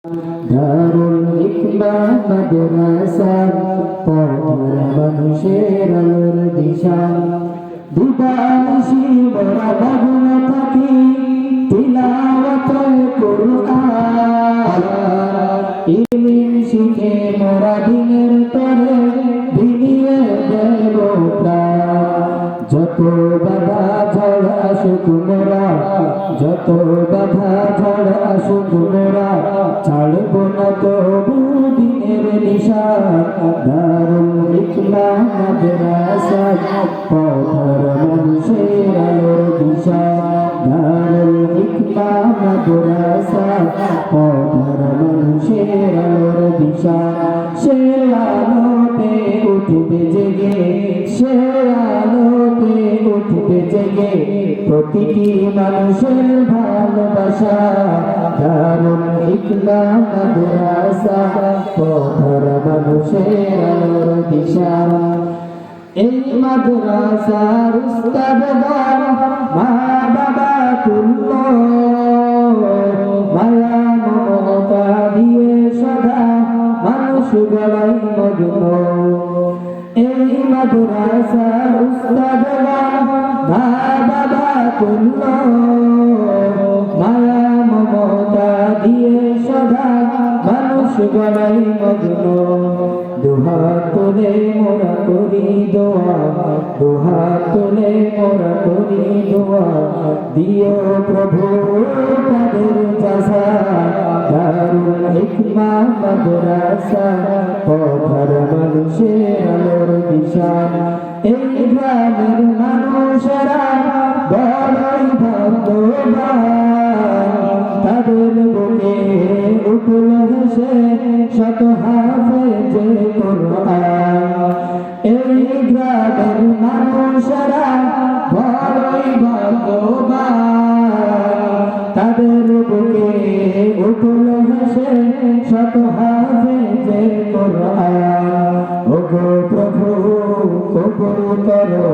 দারুল হিকমা মাদ্রাসা পথের মানুষের আলোর দিশা দিবানিশি মোরা মগ্ন থাকি তিলাওয়াতে কুরআন ইলম শিখে মোরা দিনের তরে বিনিয়ে দেব প্রাণ যত বাধা ঝড় আসুক মোরা যত বাধা ঝড় আসুক মোরা ছাড়ব না তবু দিনের নিশান দারুল হিকমা মাদ্রাসা পথের মানুষের আলোর দিশা দারুল হিকমা মাদ্রাসা পথের মানুষের আলোর দিশা সে আলোতে উঠবে জেগে সে আলোতে উঠবে জেগে প্রতিটি মানুষের ভালোবাসা দারুল হিকমা মাদ্রাসা পথের মানুষের আলোর দিশা এই মাদ্রাসার উস্তাদগণ মা বাবা তুল্য মায়া মমতা দিয়ে সদা মানুষ গলাই মগ্ন এই মাদ্রাসার উস্তাদগণ মা বাবা তুল্য মায়া মমতা দিয়ে সদা মানুষ গলাই মগ্ন দুহাত তুলে মোরা করি দোয়া দুহাত তুলে মোরা করি দোয়া দিও প্রভু তাদের জাযা দারুল হিকমা মাদ্রাসা পথের মানুষের আলোর দিশা এই গ্রামের মানুষেরা বড়ই ভাগ্যবান তাদের বুকে উঠল হেসে শত হাফেজে কুরআন এই গ্রামের মানুষেরা বড়ই ভাগ্যবান তাদের বুকে উঠল হেসে শত হাফেজে কুরআন ওগো প্রভু কবুল করো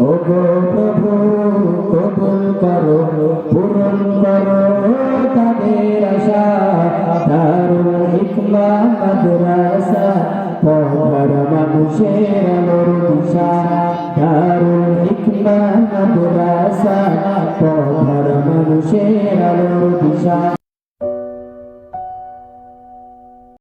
ওগো প্রভু কবুল করো পূরণ করো তাদের আশা দারুল হিকমা মাদ্রাসা পথের মানুষের আলোর দিশা দারুল হিকমা মাদ্রাসা পথের মানুষের আলোর দিশা।